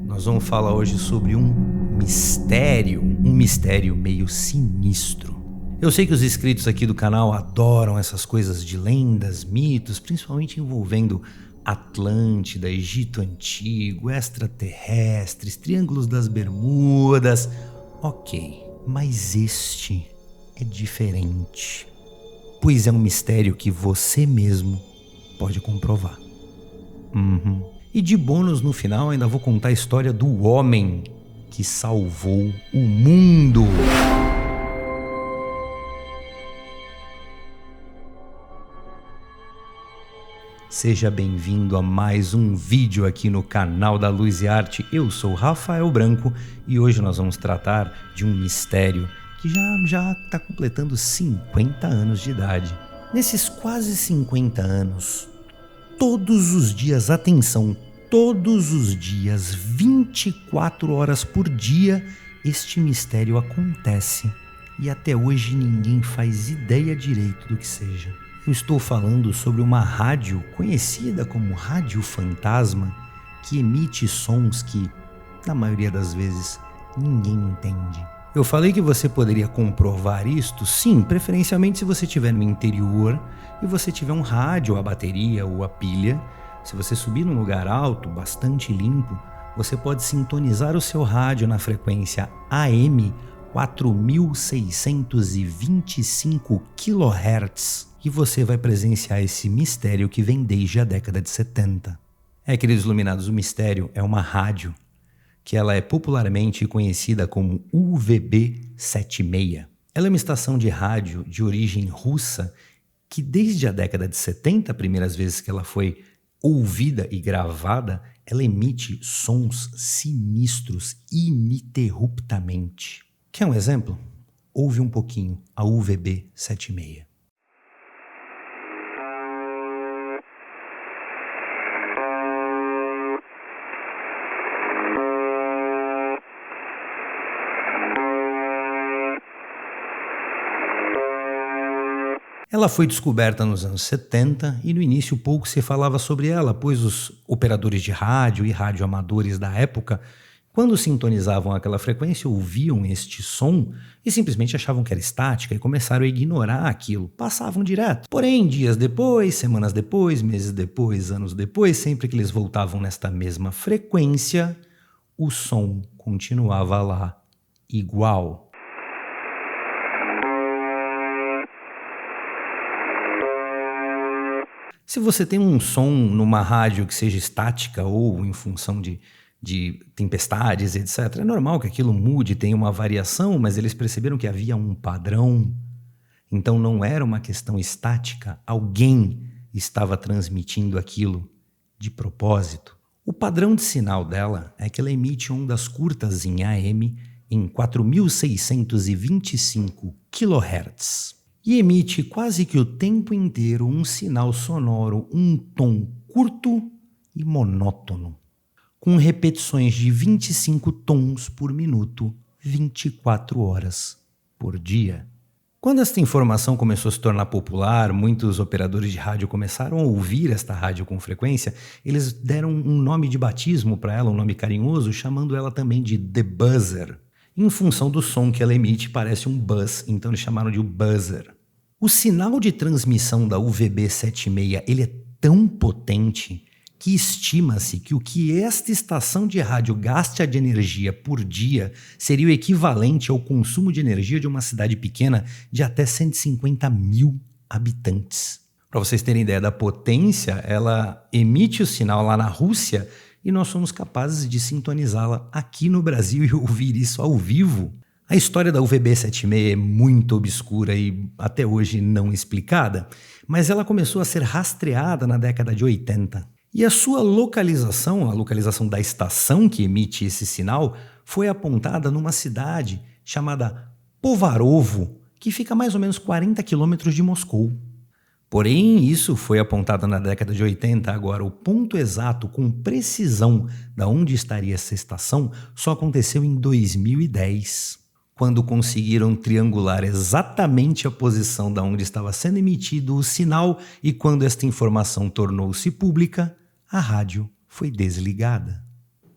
Nós vamos falar hoje sobre um mistério meio sinistro. Eu sei que os inscritos aqui do canal adoram essas coisas de lendas, mitos, principalmente envolvendo Atlântida, Egito Antigo, extraterrestres, Triângulos das Bermudas. Ok, mas este é diferente, pois é um mistério que você mesmo pode comprovar. E de bônus no final ainda vou contar a história do homem que salvou o mundo. Seja bem-vindo a mais um vídeo aqui no canal da Luz e Arte. Eu sou Rafael Branco e hoje nós vamos tratar de um mistério que já está completando 50 anos de idade. Nesses quase 50 anos, todos os dias, atenção, todos os dias, 24 horas por dia, este mistério acontece e até hoje ninguém faz ideia direito do que seja. Eu estou falando sobre uma rádio conhecida como Rádio Fantasma, que emite sons que, na maioria das vezes, ninguém entende. Eu falei que você poderia comprovar isto? Sim, preferencialmente se você estiver no interior e você tiver um rádio, a bateria ou a pilha. Se você subir num lugar alto, bastante limpo, você pode sintonizar o seu rádio na frequência AM 4625 kHz e você vai presenciar esse mistério que vem desde a década de 70. Queridos iluminados, o mistério é uma rádio que ela é popularmente conhecida como UVB-76. Ela é uma estação de rádio de origem russa que desde a década de 70, primeiras vezes que ela foi ouvida e gravada, ela emite sons sinistros ininterruptamente. Quer um exemplo? Ouve um pouquinho a UVB-76. Ela foi descoberta nos anos 70 e no início pouco se falava sobre ela, pois os operadores de rádio e radioamadores da época, quando sintonizavam aquela frequência, ouviam este som e simplesmente achavam que era estática e começaram a ignorar aquilo, passavam direto. Porém, dias depois, semanas depois, meses depois, anos depois, sempre que eles voltavam nesta mesma frequência, o som continuava lá, igual. Se você tem um som numa rádio que seja estática ou em função de tempestades, etc., é normal que aquilo mude, tenha uma variação, mas eles perceberam que havia um padrão. Então não era uma questão estática, alguém estava transmitindo aquilo de propósito. O padrão de sinal dela é que ela emite ondas curtas em AM em 4625 kHz. E emite quase que o tempo inteiro um sinal sonoro, um tom curto e monótono, com repetições de 25 tons por minuto, 24 horas por dia. Quando esta informação começou a se tornar popular, muitos operadores de rádio começaram a ouvir esta rádio com frequência. Eles deram um nome de batismo para ela, um nome carinhoso, chamando ela também de The Buzzer. Em função do som que ela emite, parece um buzz, então eles chamaram de buzzer. O sinal de transmissão da UVB-76 ele é tão potente que estima-se que o que esta estação de rádio gasta de energia por dia seria o equivalente ao consumo de energia de uma cidade pequena de até 150 mil habitantes. Para vocês terem ideia da potência, ela emite o sinal lá na Rússia e nós somos capazes de sintonizá-la aqui no Brasil e ouvir isso ao vivo. A história da UVB-76 é muito obscura e até hoje não explicada, mas ela começou a ser rastreada na década de 80. E a sua localização, a localização da estação que emite esse sinal, foi apontada numa cidade chamada Povarovo, que fica a mais ou menos 40 quilômetros de Moscou. Porém, isso foi apontado na década de 80, agora o ponto exato, com precisão, de onde estaria essa estação, só aconteceu em 2010, quando conseguiram triangular exatamente a posição de onde estava sendo emitido o sinal e quando esta informação tornou-se pública, a rádio foi desligada.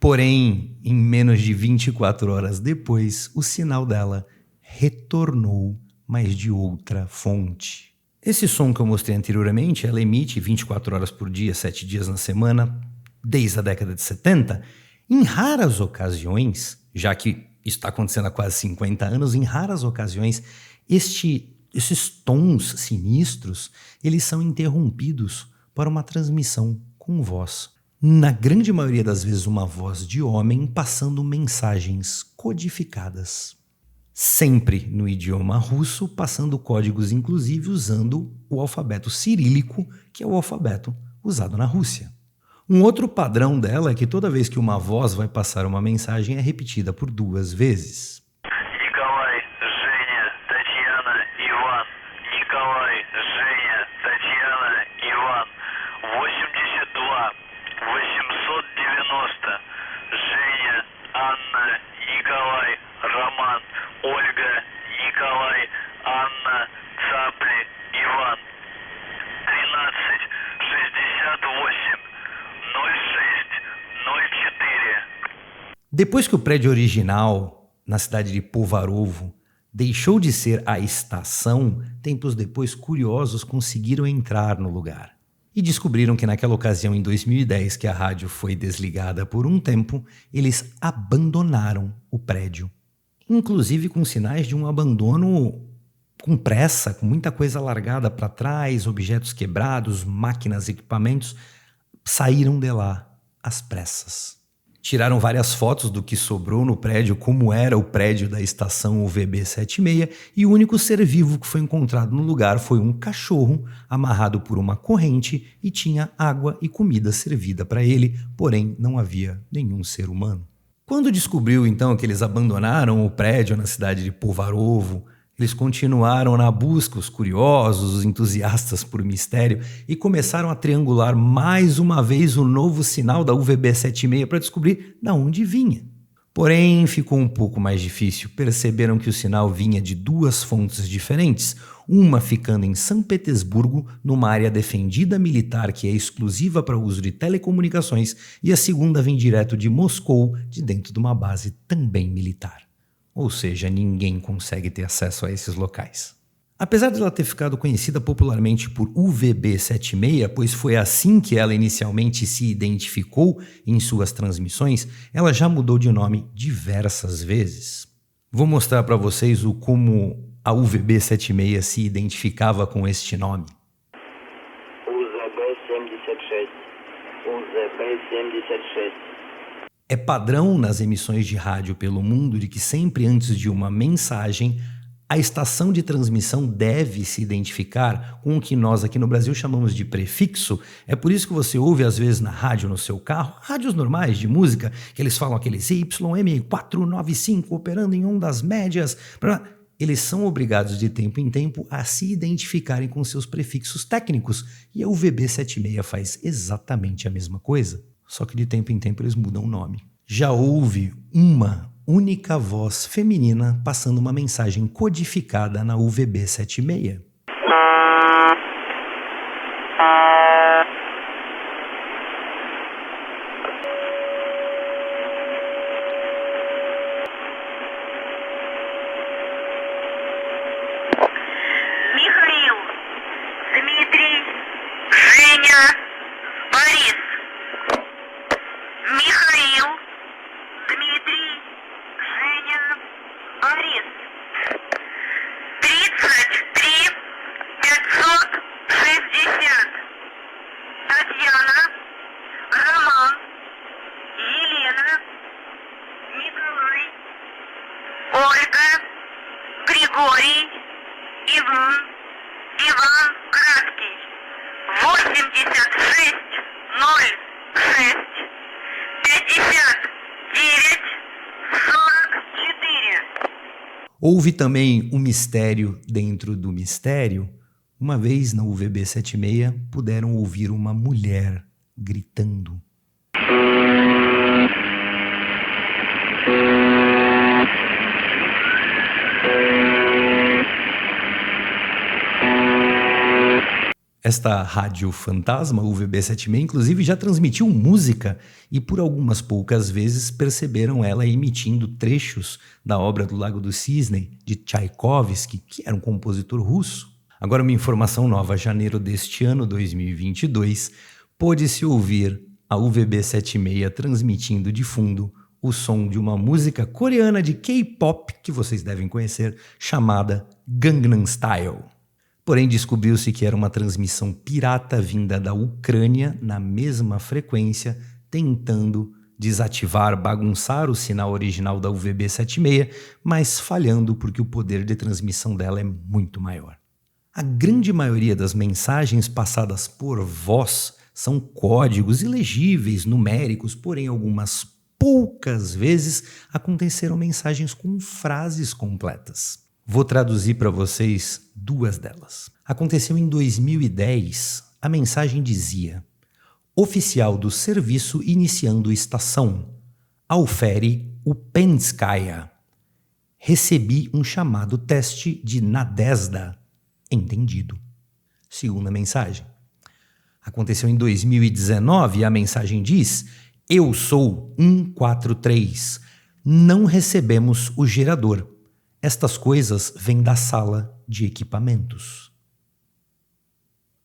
Porém, em menos de 24 horas depois, o sinal dela retornou, mas de outra fonte. Esse som que eu mostrei anteriormente, ela emite 24 horas por dia, 7 dias na semana, desde a década de 70. Em raras ocasiões, já que isso está acontecendo há quase 50 anos, em raras ocasiões, esses tons sinistros, eles são interrompidos para uma transmissão com voz. Na grande maioria das vezes, uma voz de homem passando mensagens codificadas. Sempre no idioma russo, passando códigos inclusive usando o alfabeto cirílico, que é o alfabeto usado na Rússia. Um outro padrão dela é que toda vez que uma voz vai passar uma mensagem é repetida por 2 vezes. Николай, Женя, Татьяна, Иван. Николай, Женя, Татьяна, Иван. 82, 890. Женя, Анна, Николай, Роман. Ольга, Николай, Анна, Цапли, Иван. 13, 68, 06, 04. Depois que o prédio original, na cidade de Povarovo, deixou de ser a estação, tempos depois curiosos conseguiram entrar no lugar. E descobriram que naquela ocasião, em 2010, que a rádio foi desligada por um tempo, eles abandonaram o prédio. Inclusive com sinais de um abandono com pressa, com muita coisa largada para trás, objetos quebrados, máquinas, equipamentos, saíram de lá às pressas. Tiraram várias fotos do que sobrou no prédio, como era o prédio da estação UVB-76, e o único ser vivo que foi encontrado no lugar foi um cachorro amarrado por uma corrente e tinha água e comida servida para ele, porém não havia nenhum ser humano. Quando descobriu então que eles abandonaram o prédio na cidade de Povarovo, eles continuaram na busca, os curiosos, os entusiastas por mistério, e começaram a triangular mais uma vez o novo sinal da UVB-76 para descobrir de onde vinha. Porém, ficou um pouco mais difícil. Perceberam que o sinal vinha de 2 fontes diferentes, uma ficando em São Petersburgo, numa área defendida militar que é exclusiva para o uso de telecomunicações, e a segunda vem direto de Moscou, de dentro de uma base também militar. Ou seja, ninguém consegue ter acesso a esses locais. Apesar de ela ter ficado conhecida popularmente por UVB-76, pois foi assim que ela inicialmente se identificou em suas transmissões, ela já mudou de nome diversas vezes. Vou mostrar para vocês como a UVB-76 se identificava com este nome. UZB-76. UZB-76. É padrão nas emissões de rádio pelo mundo de que sempre antes de uma mensagem, a estação de transmissão deve se identificar com o que nós aqui no Brasil chamamos de prefixo. É por isso que você ouve às vezes na rádio no seu carro, rádios normais de música, que eles falam aqueles YM495 operando em ondas médias. Eles são obrigados de tempo em tempo a se identificarem com seus prefixos técnicos. E a UVB-76 faz exatamente a mesma coisa. Só que de tempo em tempo eles mudam o nome. Já houve uma única voz feminina passando uma mensagem codificada na UVB-76. Михаил, Дмитрий, Женя, Борис. Михаил, Дмитрий, Женя, Борис. 33 560. Татьяна, Роман, Елена, Николай, Ольга, Григорий, Иван, Иван Краткий. 86 06 59 44. Houve também um mistério dentro do mistério. Uma vez na UVB-76 puderam ouvir uma mulher gritando. Esta rádio fantasma, UVB-76, inclusive já transmitiu música e por algumas poucas vezes perceberam ela emitindo trechos da obra do Lago do Cisne, de Tchaikovsky, que era um compositor russo. Agora uma informação nova, janeiro deste ano, 2022, pôde-se ouvir a UVB-76 transmitindo de fundo o som de uma música coreana de K-pop que vocês devem conhecer, chamada Gangnam Style. Porém, descobriu-se que era uma transmissão pirata vinda da Ucrânia na mesma frequência, tentando desativar, bagunçar o sinal original da UVB-76, mas falhando porque o poder de transmissão dela é muito maior. A grande maioria das mensagens passadas por voz são códigos ilegíveis, numéricos, porém algumas poucas vezes aconteceram mensagens com frases completas. Vou traduzir para vocês duas delas. Aconteceu em 2010. A mensagem dizia: oficial do serviço iniciando estação. Alfere Upenskaya. Recebi um chamado teste de Nadezhda. Entendido. Segunda mensagem. Aconteceu em 2019 e a mensagem diz: eu sou 143. Não recebemos o gerador. Estas coisas vêm da sala de equipamentos.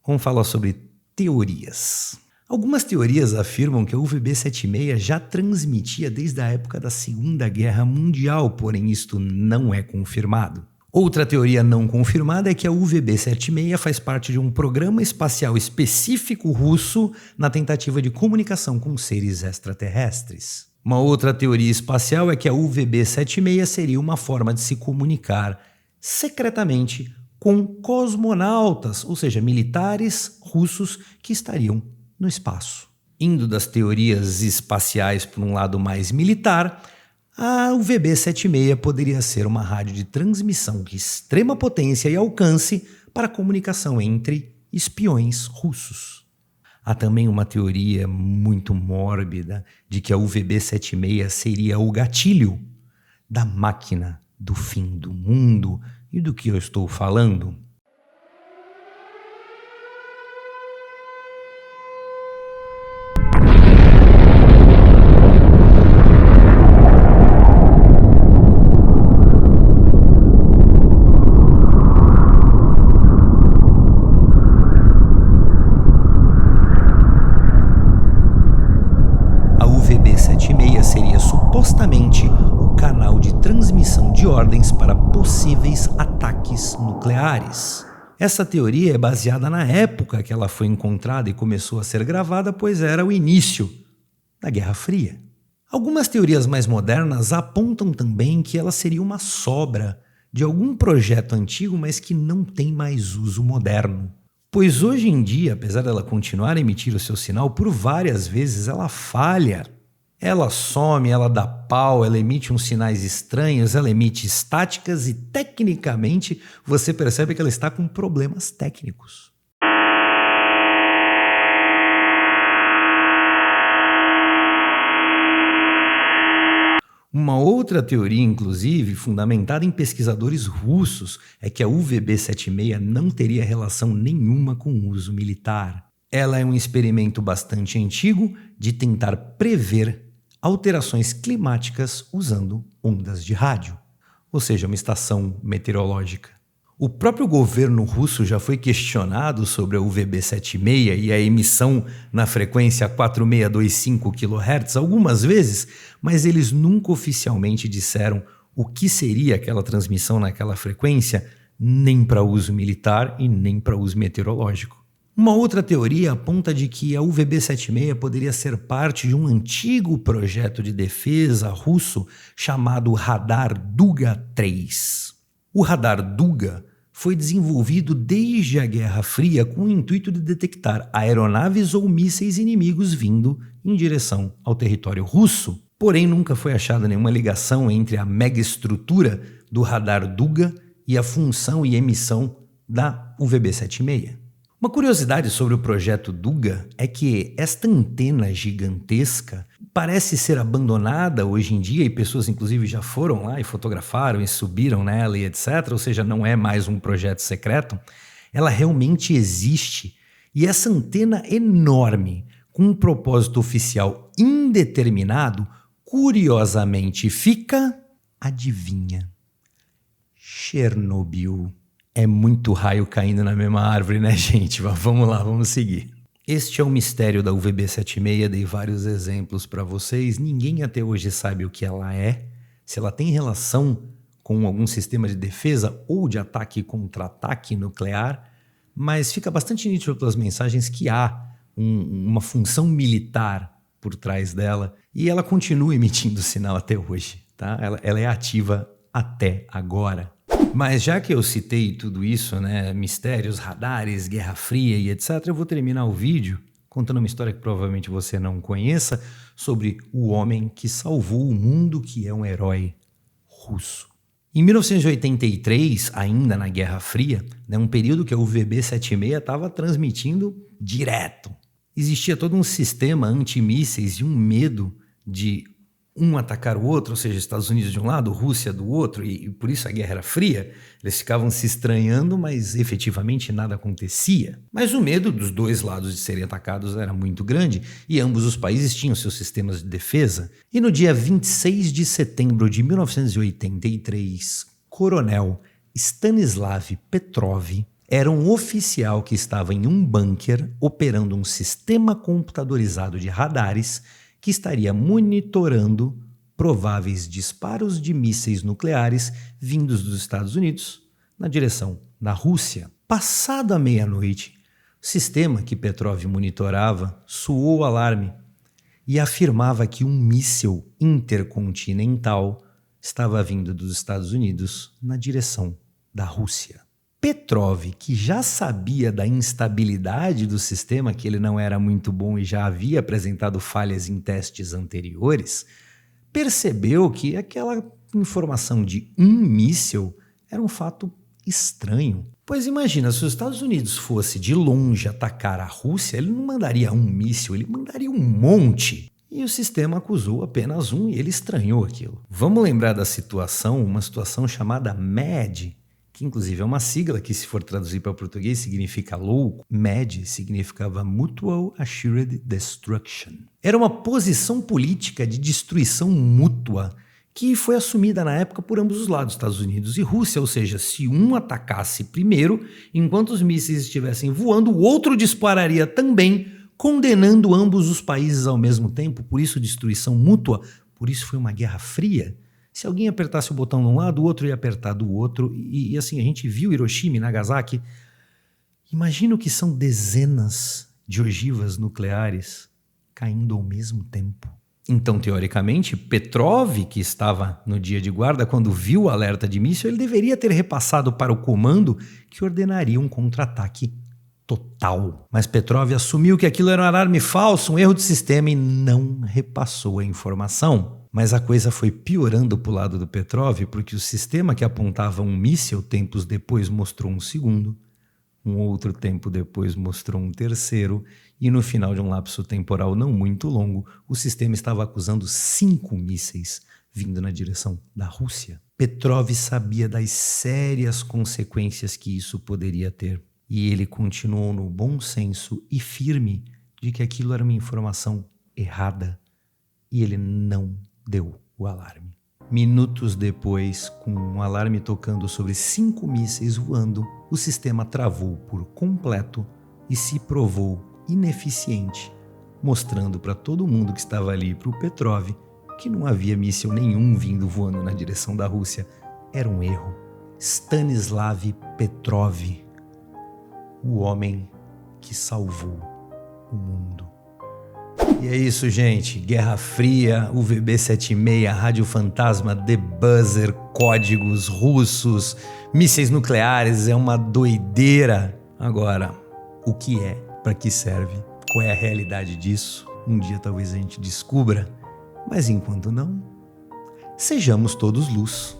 Vamos falar sobre teorias. Algumas teorias afirmam que a UVB-76 já transmitia desde a época da Segunda Guerra Mundial, porém isto não é confirmado. Outra teoria não confirmada é que a UVB-76 faz parte de um programa espacial específico russo na tentativa de comunicação com seres extraterrestres. Uma outra teoria espacial é que a UVB-76 seria uma forma de se comunicar secretamente com cosmonautas, ou seja, militares russos que estariam no espaço. Indo das teorias espaciais para um lado mais militar, a UVB-76 poderia ser uma rádio de transmissão de extrema potência e alcance para comunicação entre espiões russos. Há também uma teoria muito mórbida de que a UVB-76 seria o gatilho da máquina do fim do mundo. E do que eu estou falando? Supostamente o canal de transmissão de ordens para possíveis ataques nucleares. Essa teoria é baseada na época que ela foi encontrada e começou a ser gravada, pois era o início da Guerra Fria. Algumas teorias mais modernas apontam também que ela seria uma sobra de algum projeto antigo, mas que não tem mais uso moderno. Pois hoje em dia, apesar dela continuar a emitir o seu sinal, por várias vezes ela falha. Ela some, ela dá pau, ela emite uns sinais estranhos, ela emite estáticas e, tecnicamente, você percebe que ela está com problemas técnicos. Uma outra teoria, inclusive, fundamentada em pesquisadores russos, é que a UVB-76 não teria relação nenhuma com o uso militar. Ela é um experimento bastante antigo de tentar prever alterações climáticas usando ondas de rádio, ou seja, uma estação meteorológica. O próprio governo russo já foi questionado sobre a UVB-76 e a emissão na frequência 4625 kHz algumas vezes, mas eles nunca oficialmente disseram o que seria aquela transmissão naquela frequência, nem para uso militar e nem para uso meteorológico. Uma outra teoria aponta de que a UVB-76 poderia ser parte de um antigo projeto de defesa russo chamado Radar Duga-3. O Radar Duga foi desenvolvido desde a Guerra Fria com o intuito de detectar aeronaves ou mísseis inimigos vindo em direção ao território russo. Porém, nunca foi achada nenhuma ligação entre a megaestrutura do Radar Duga e a função e emissão da UVB-76. Uma curiosidade sobre o projeto Duga é que esta antena gigantesca parece ser abandonada hoje em dia e pessoas inclusive já foram lá e fotografaram e subiram nela e etc. Ou seja, não é mais um projeto secreto. Ela realmente existe E essa antena enorme, com um propósito oficial indeterminado, curiosamente fica, adivinha, Chernobyl. É muito raio caindo na mesma árvore, né, gente? Mas vamos lá, vamos seguir. Este é o mistério da UVB-76, dei vários exemplos para vocês. Ninguém até hoje sabe o que ela é, se ela tem relação com algum sistema de defesa ou de ataque contra ataque nuclear, mas fica bastante nítido pelas mensagens que há uma função militar por trás dela e ela continua emitindo sinal até hoje, tá? Ela é ativa até agora. Mas já que eu citei tudo isso, né, mistérios, radares, Guerra Fria e etc., eu vou terminar o vídeo contando uma história que provavelmente você não conheça sobre o homem que salvou o mundo, que é um herói russo. Em 1983, ainda na Guerra Fria, né, um período que a UVB-76 estava transmitindo direto. Existia todo um sistema antimísseis e um medo de um atacar o outro, ou seja, Estados Unidos de um lado, Rússia do outro, e por isso a Guerra era fria. Eles ficavam se estranhando, mas efetivamente nada acontecia. Mas o medo dos dois lados de serem atacados era muito grande, e ambos os países tinham seus sistemas de defesa. E no dia 26 de setembro de 1983, Coronel Stanislav Petrov era um oficial que estava em um bunker operando um sistema computadorizado de radares que estaria monitorando prováveis disparos de mísseis nucleares vindos dos Estados Unidos na direção da Rússia. Passada a meia-noite, o sistema que Petrov monitorava soou o alarme e afirmava que um míssil intercontinental estava vindo dos Estados Unidos na direção da Rússia. Petrov, que já sabia da instabilidade do sistema, que ele não era muito bom e já havia apresentado falhas em testes anteriores, percebeu que aquela informação de um míssil era um fato estranho. Pois imagina, se os Estados Unidos fosse de longe atacar a Rússia, ele não mandaria um míssil, ele mandaria um monte. E o sistema acusou apenas um e ele estranhou aquilo. Vamos lembrar da situação, uma situação chamada MAD, que inclusive é uma sigla que, se for traduzir para o português, significa louco. MAD significava Mutual Assured Destruction. Era uma posição política de destruição mútua que foi assumida na época por ambos os lados, Estados Unidos e Rússia, ou seja, se um atacasse primeiro, enquanto os mísseis estivessem voando, o outro dispararia também, condenando ambos os países ao mesmo tempo, por isso destruição mútua, por isso foi uma guerra fria. Se alguém apertasse o botão de um lado, o outro ia apertar do outro. E assim, a gente viu Hiroshima e Nagasaki. Imagina o que são dezenas de ogivas nucleares caindo ao mesmo tempo. Então, teoricamente, Petrov, que estava no dia de guarda, quando viu o alerta de míssil, ele deveria ter repassado para o comando que ordenaria um contra-ataque total. Mas Petrov assumiu que aquilo era um alarme falso, um erro de sistema, e não repassou a informação. Mas a coisa foi piorando para o lado do Petrov, porque o sistema que apontava um míssil tempos depois mostrou um segundo, um outro tempo depois mostrou um terceiro, e no final de um lapso temporal não muito longo, o sistema estava acusando 5 mísseis vindo na direção da Rússia. Petrov sabia das sérias consequências que isso poderia ter, e ele continuou no bom senso e firme de que aquilo era uma informação errada, e ele não deu o alarme. Minutos depois, com um alarme tocando sobre 5 mísseis voando, o sistema travou por completo e se provou ineficiente, mostrando para todo mundo que estava ali, para o Petrov, que não havia míssil nenhum vindo voando na direção da Rússia. Era um erro. Stanislav Petrov, o homem que salvou o mundo. E é isso, gente. Guerra Fria, UVB-76, Rádio Fantasma, The Buzzer, códigos russos, mísseis nucleares, é uma doideira. Agora, o que é? Para que serve? Qual é a realidade disso? Um dia talvez a gente descubra, mas enquanto não, sejamos todos luz.